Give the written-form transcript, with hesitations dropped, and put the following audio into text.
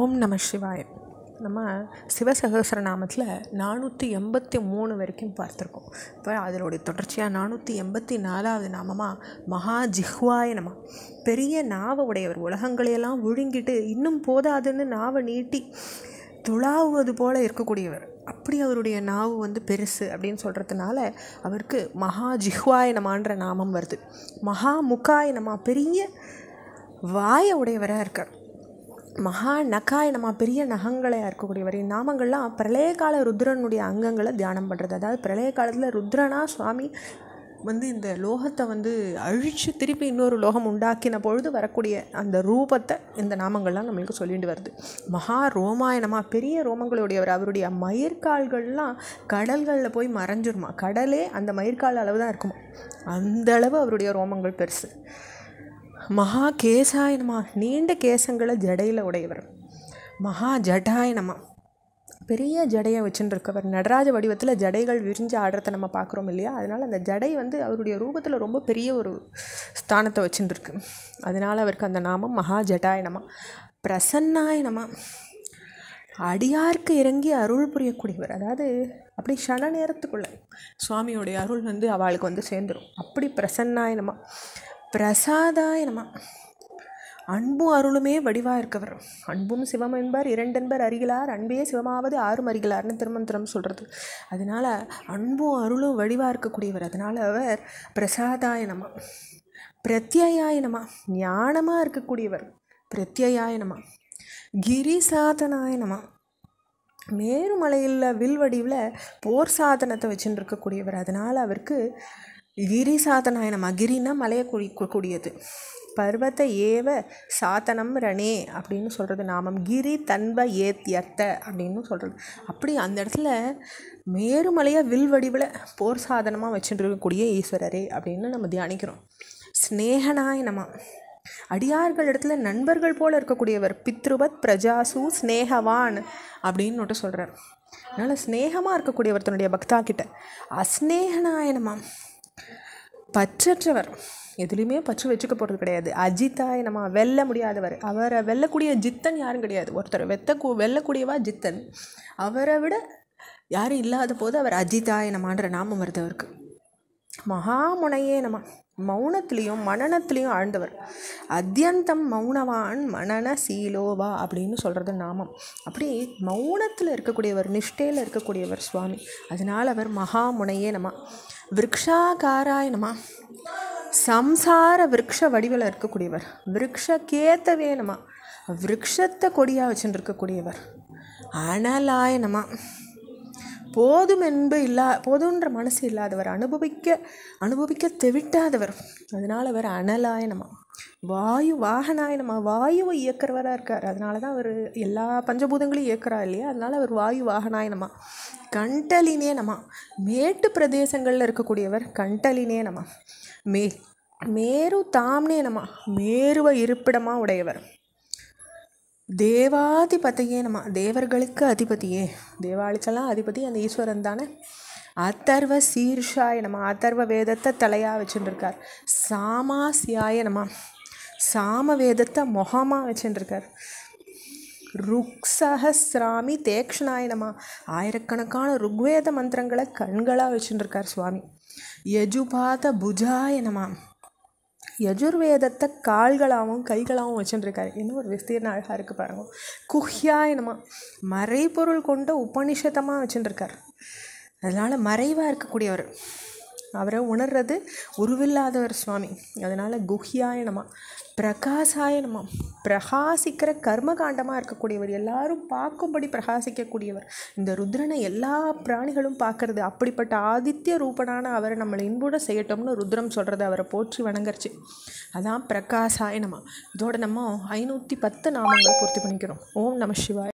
ஓம் நம சிவாய. நம்ம சிவசகஸ்ரநாமத்தில் 483 வரைக்கும் பார்த்துருக்கோம். இப்போ அதனுடைய தொடர்ச்சியாக 484வது நாமமாக மகா ஜிஹ்வாய நம. பெரிய நாவை உடையவர், உலகங்களையெல்லாம் விழுங்கிட்டு இன்னும் போதாதுன்னு நாவை நீட்டி துளாவுவது போல் இருக்கக்கூடியவர். அப்படி அவருடைய நாவு பெருசு அப்படின்னு சொல்கிறதுனால அவருக்கு மகா ஜிஹ்வாய நமான்ற நாமம் வருது. மகா முகாய நம, பெரிய வாயை உடையவராக இருக்கார். மகா நகாய நம்ம, பெரிய நகங்களையாக இருக்கக்கூடியவர். நாமங்கள்லாம் பிரளய கால ருத்ரனுடைய அங்கங்களை தியானம் பண்ணுறது. அதாவது பிரளய காலத்தில் ருத்ரனா சுவாமி இந்த லோகத்தை அழித்து திருப்பி இன்னொரு லோகம் உண்டாக்கின பொழுது வரக்கூடிய அந்த ரூபத்தை இந்த நாமங்கள்லாம் நம்மளுக்கு சொல்லிட்டு வருது. மகா ரோமாயணமா, பெரிய ரோமங்களுடையவர். அவருடைய மயிர்கால்கள்லாம் கடல்களில் போய் மறைஞ்சிருமா. கடலே அந்த மயிர்கால் அளவு தான் இருக்குமா, அந்த அளவு அவருடைய ரோமங்கள் பெருசு. மகா கேசாய நம, நீண்ட கேசங்களை ஜடையில் உடையவர். மகா ஜடாய நம, பெரிய ஜடையை வச்சுருக்கவர். நடராஜ வடிவத்தில் ஜடைகள் விரிஞ்சு ஆடுறதை நம்ம பார்க்குறோம் இல்லையா. அதனால் அந்த ஜடை அவருடைய ரூபத்தில் ரொம்ப பெரிய ஒரு ஸ்தானத்தை வச்சுருக்கு. அதனால் அவருக்கு அந்த நாமம் மகா ஜடாய நம. பிரசன்னாய நம, அடியாருக்கு இறங்கி அருள் புரியக்கூடியவர். அதாவது அப்படி க்ஷண நேரத்துக்குள்ளே சுவாமியோடைய அருள் அவளுக்கு சேர்ந்துடும். அப்படி பிரசன்னாய நம. பிரசாதாய நம, அன்பும் அருளுமே வடிவாக இருக்கவர். அன்பும் சிவம் என்பார் இரண்டென்பர் அருகிலார், அன்பே சிவமாவது ஆறும் அருகிலார்னு திருமந்திரம் சொல்கிறது. அதனால் அன்பும் அருளும் வடிவாக இருக்கக்கூடியவர். அதனால் அவர் பிரசாதாய நம. பிரத்யயாய நம, ஞானமாக இருக்கக்கூடியவர். பிரத்யயாய நம. கிரிசாதனாய நம, மேருமலையில் வில் வடிவில் போர் சாதனத்தை வச்சுட்டு இருக்கக்கூடியவர். அதனால் அவருக்கு கிரி சாதனாய நம. கிரினா மலையை கூடியது. பர்வத ஏவ சாத்தனம் ரணே அப்படின்னு சொல்கிறது நாமம். கிரி தன்ப ஏத்தியர்த்த அப்படின்னு சொல்கிறது. அப்படி அந்த இடத்துல மேருமலையை வில் வடிவில் போர் சாதனமாக வச்சுட்டு இருக்கக்கூடிய ஈஸ்வரரே அப்படின்னு நம்ம தியானிக்கிறோம். ஸ்னேகனாய நம, அடியார்கள் இடத்துல நண்பர்கள் போல் இருக்கக்கூடியவர். பித்ருபத் பிரஜாசு ஸ்னேகவான் அப்படின்னு சொல்கிறார். அதனால் ஸ்னேகமாக இருக்கக்கூடியவர் தன்னுடைய பக்தா கிட்ட. அஸ்னேகனாய நம, பற்றற்றவர், எதுலேயுமே பற்று வச்சுக்க போகிறது கிடையாது. அஜித்தாய நம்ம, வெல்ல முடியாதவர். அவரை வெல்லக்கூடிய ஜித்தன் யாரும் கிடையாது. ஒருத்தர் வெல்லக்கூடியவா ஜித்தன். அவரை விட யாரும் இல்லாத போது அவர் அஜித்தாய நமான்ற நாமம் வருது அவருக்கு. மகாமுனையே நம, மௌனத்துலேயும் மனனத்துலேயும் ஆழ்ந்தவர். அத்தியந்தம் மௌனவான் மனன சீலோவா அப்படின்னு சொல்கிறது நாமம். அப்படி மௌனத்தில் இருக்கக்கூடியவர், நிஷ்டையில் இருக்கக்கூடியவர் சுவாமி. அதனால் அவர் மகாமுனையே நம. விரக்ஷாகாராய நம, சம்சார விரக்ஷ வடிவில் இருக்கக்கூடியவர். விரக்ஷகேத்தவே நம, விரக்ஷத்தை கொடியாக வச்சுட்டு இருக்கக்கூடியவர். அனலாய நம, போதுன்ற மனசு இல்லாதவர். அனுபவிக்க தெவிட்டாதவர். அதனால் அவர் அனலாய நம. வாயு வாகனாய நம, வாயுவை இயக்கிறவராக இருக்கார். அதனால தான் அவர் எல்லா பஞ்சபூதங்களையும் இயக்கிறா இல்லையா. அதனால் அவர் வாயு வாகனாய நம. கண்டலினே நம, மேட்டு பிரதேசங்களில் இருக்கக்கூடியவர். கண்டலினே நம. மேரு தாம்னே நம, மேருவ இருப்பிடமாக உடையவர். தேவாதிபதியே நம, தேவர்களுக்கு அதிபதியே. தேவாளுக்கெல்லாம் அதிபதி அந்த ஈஸ்வரன் தானே. அதர்வ சீர்ஷாய நம, அதர்வ வேதத்தை தலையாக வச்சுருக்கார். சாமாசியாய நம, சாம வேதத்தை முகமாக வச்சுருக்கார். ருக்ஸஹஸ்ராமி தேக்ஷனாய நம, ஆயிரக்கணக்கான ருக்வேத மந்திரங்களை கண்களாக வச்சுருக்கார் சுவாமி. யஜுபாத புஜாய நம, யஜுர்வேதத்தை கால்களாகவும் கைகளாகவும் வச்சுருக்காரு. இன்னும் ஒரு விஸ்தீர்ணம் அழகாக இருக்குது பாருங்க. குஹ்யாய நம, மறைபொருள் கொண்ட உபனிஷதமாக வச்சுருக்கார். அதனால் மறைவாக இருக்கக்கூடியவர். அவரை உணர்றது உருவில்லாதவர் சுவாமி. அதனால் குஹ்யாய நம. பிரகாசாய நம, பிரகாசிக்கிற கர்மகாண்டமாக இருக்கக்கூடியவர். எல்லாரும் பார்க்கும்படி பிரகாசிக்கக்கூடியவர். இந்த ருத்ரனை எல்லா பிராணிகளும் பார்க்கறது. அப்படிப்பட்ட ஆதித்ய ரூபனான அவரை நம்மளை இன்புட செய்யட்டோம்னு ருத்ரம் சொல்கிறது. அவரை போற்றி வணங்கரிச்சு. அதான் பிரகாசாய நம. இதோட நம்ம 510 நாமங்களை பூர்த்தி பண்ணிக்கிறோம். ஓம் நம சிவாய.